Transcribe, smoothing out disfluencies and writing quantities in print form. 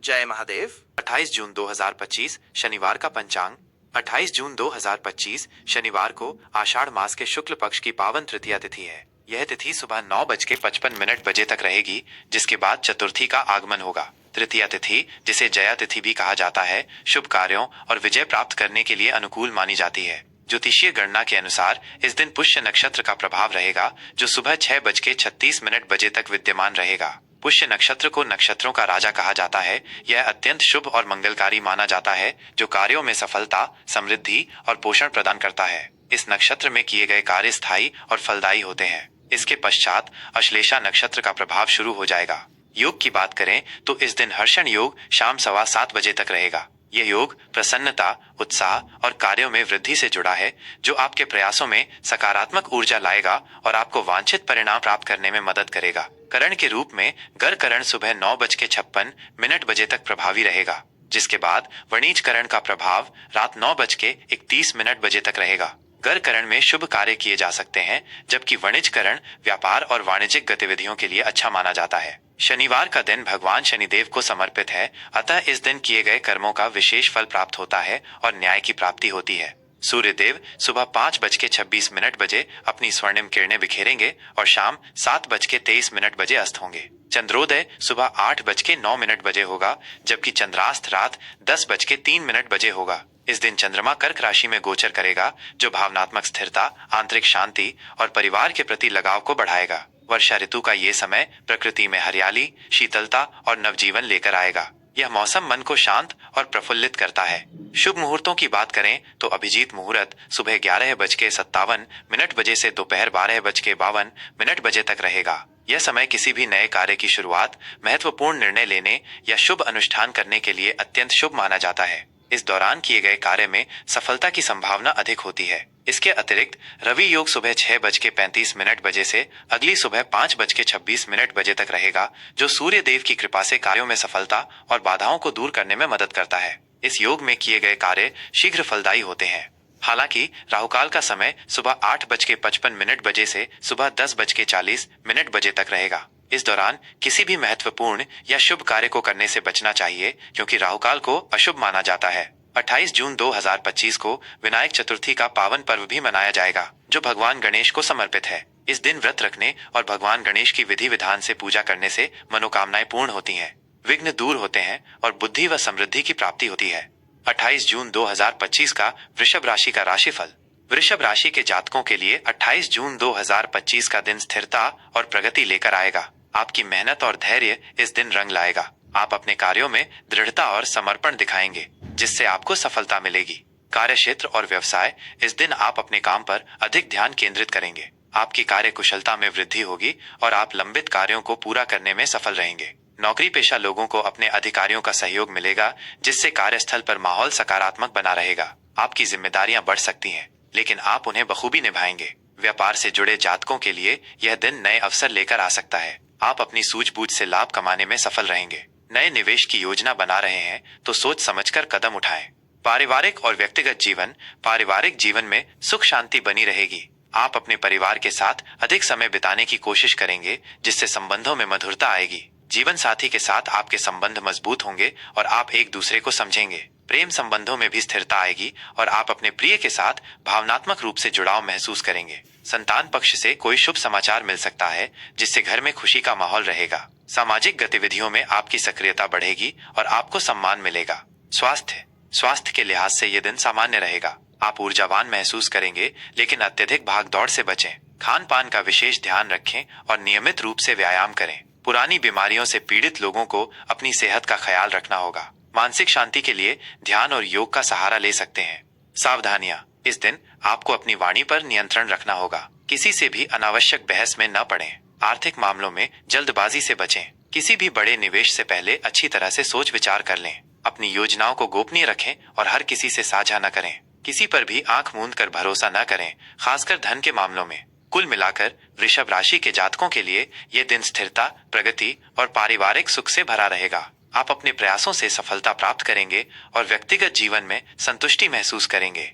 जय महादेव। 28 जून 2025 शनिवार का पंचांग। 28 जून 2025 शनिवार को आषाढ़ मास के शुक्ल पक्ष की पावन तृतीया तिथि है। यह तिथि सुबह 9:55 बजे तक रहेगी, जिसके बाद चतुर्थी का आगमन होगा। तृतीया तिथि, जिसे जया तिथि भी कहा जाता है, शुभ कार्यों और विजय प्राप्त करने के लिए अनुकूल मानी जाती है। ज्योतिषीय गणना के अनुसार इस दिन पुष्य नक्षत्र का प्रभाव रहेगा, जो सुबह 6:36 बजे तक विद्यमान रहेगा। पुष्य नक्षत्र को नक्षत्रों का राजा कहा जाता है। यह अत्यंत शुभ और मंगलकारी माना जाता है, जो कार्यों में सफलता, समृद्धि और पोषण प्रदान करता है। इस नक्षत्र में किए गए कार्य स्थायी और फलदायी होते हैं। इसके पश्चात अश्लेषा नक्षत्र का प्रभाव शुरू हो जाएगा। योग की बात करें तो इस दिन हर्षण योग शाम 7:15 बजे तक रहेगा। यह योग प्रसन्नता, उत्साह और कार्यों में वृद्धि से जुड़ा है, जो आपके प्रयासों में सकारात्मक ऊर्जा लाएगा और आपको वांछित परिणाम प्राप्त करने में मदद करेगा। करण के रूप में गर करण सुबह 9:56 बजे तक प्रभावी रहेगा, जिसके बाद वणिज करण का प्रभाव रात 9:31 बजे तक रहेगा। गर करण में शुभ कार्य किए जा सकते हैं, जबकि वणिज करण व्यापार और वाणिज्यिक गतिविधियों के लिए अच्छा माना जाता है। शनिवार का दिन भगवान शनिदेव को समर्पित है, अतः इस दिन किए गए कर्मों का विशेष फल प्राप्त होता है और न्याय की प्राप्ति होती है। सूर्यदेव सुबह 5:26 बजे अपनी स्वर्णिम किरणें बिखेरेंगे और शाम 7:23 बजे अस्त होंगे। चंद्रोदय सुबह 8:09 बजे होगा, जबकि चंद्रास्त रात 10:03 बजे होगा। इस दिन चंद्रमा कर्क राशि में गोचर करेगा, जो भावनात्मक स्थिरता, आंतरिक शांति और परिवार के प्रति लगाव को बढ़ाएगा। वर्षा ऋतु का ये समय प्रकृति में हरियाली, शीतलता और नवजीवन लेकर आएगा। यह मौसम मन को शांत और प्रफुल्लित करता है। शुभ मुहूर्तों की बात करें तो अभिजीत मुहूर्त सुबह 11:57 बजे से दोपहर 12:52 बजे तक रहेगा। यह समय किसी भी नए कार्य की शुरुआत, महत्वपूर्ण निर्णय लेने या शुभ अनुष्ठान करने के लिए अत्यंत शुभ माना जाता है। इस दौरान किए गए कार्य में सफलता की संभावना अधिक होती है। इसके अतिरिक्त रवि योग सुबह 6:35 बजे से अगली सुबह 5:26 बजे तक रहेगा, जो सूर्य देव की कृपा से कार्यों में सफलता और बाधाओं को दूर करने में मदद करता है। इस योग में किए गए कार्य शीघ्र फलदायी होते हैं। हालांकि राहुकाल का समय सुबह 8:55 बजे से सुबह 10:40 बजे तक रहेगा। इस दौरान किसी भी महत्वपूर्ण या शुभ कार्य को करने से बचना चाहिए, क्योंकि राहुकाल को अशुभ माना जाता है। 28 जून 2025 को विनायक चतुर्थी का पावन पर्व भी मनाया जाएगा, जो भगवान गणेश को समर्पित है। इस दिन व्रत रखने और भगवान गणेश की विधि विधान से पूजा करने से मनोकामनाएं पूर्ण होती हैं, विघ्न दूर होते हैं और बुद्धि व समृद्धि की प्राप्ति होती है। 28 जून 2025 का वृषभ राशि का राशिफल। वृषभ राशि के जातकों के लिए 28 जून 2025 का दिन स्थिरता और प्रगति लेकर आएगा। आपकी मेहनत और धैर्य इस दिन रंग लाएगा। आप अपने कार्यों में दृढ़ता और समर्पण दिखाएंगे, जिससे आपको सफलता मिलेगी। कार्य क्षेत्र और व्यवसाय, इस दिन आप अपने काम पर अधिक ध्यान केंद्रित करेंगे। आपकी कार्य कुशलता में वृद्धि होगी और आप लंबित कार्यों को पूरा करने में सफल रहेंगे। नौकरी पेशा लोगों को अपने अधिकारियों का सहयोग मिलेगा, जिससे कार्यस्थल पर माहौल सकारात्मक बना रहेगा। आपकी जिम्मेदारियां बढ़ सकती हैं, लेकिन आप उन्हें बखूबी निभाएंगे। व्यापार से जुड़े जातकों के लिए यह दिन नए अवसर लेकर आ सकता है। आप अपनी सूझबूझ से लाभ कमाने में सफल रहेंगे। नए निवेश की योजना बना रहे हैं तो सोच समझकर कदम उठाएं। पारिवारिक और व्यक्तिगत जीवन, पारिवारिक जीवन में सुख शांति बनी रहेगी। आप अपने परिवार के साथ अधिक समय बिताने की कोशिश करेंगे, जिससे संबंधों में मधुरता आएगी। जीवन साथी के साथ आपके संबंध मजबूत होंगे और आप एक दूसरे को समझेंगे। प्रेम संबंधों में भी स्थिरता आएगी और आप अपने प्रिय के साथ भावनात्मक रूप से जुड़ाव महसूस करेंगे। संतान पक्ष से कोई शुभ समाचार मिल सकता है, जिससे घर में खुशी का माहौल रहेगा। सामाजिक गतिविधियों में आपकी सक्रियता बढ़ेगी और आपको सम्मान मिलेगा। स्वास्थ्य के लिहाज से यह दिन सामान्य रहेगा। आप ऊर्जावान महसूस करेंगे, लेकिन अत्यधिक भागदौड़ से बचें। खान पान का विशेष ध्यान रखें और नियमित रूप से व्यायाम करें। पुरानी बीमारियों से पीड़ित लोगों को अपनी सेहत का ख्याल रखना होगा। मानसिक शांति के लिए ध्यान और योग का सहारा ले सकते हैं। सावधानियां, इस दिन आपको अपनी वाणी पर नियंत्रण रखना होगा। किसी से भी अनावश्यक बहस में न पड़ें। आर्थिक मामलों में जल्दबाजी से बचें। किसी भी बड़े निवेश से पहले अच्छी तरह से सोच विचार कर लें। अपनी योजनाओं को गोपनीय रखें और हर किसी से साझा न करें। किसी पर भी आंख मूंद कर भरोसा न करें, खासकर धन के मामलों में। कुल मिलाकर वृषभ राशि के जातकों के लिए यह दिन स्थिरता, प्रगति और पारिवारिक सुख से भरा रहेगा। आप अपने प्रयासों से सफलता प्राप्त करेंगे और व्यक्तिगत जीवन में संतुष्टि महसूस करेंगे।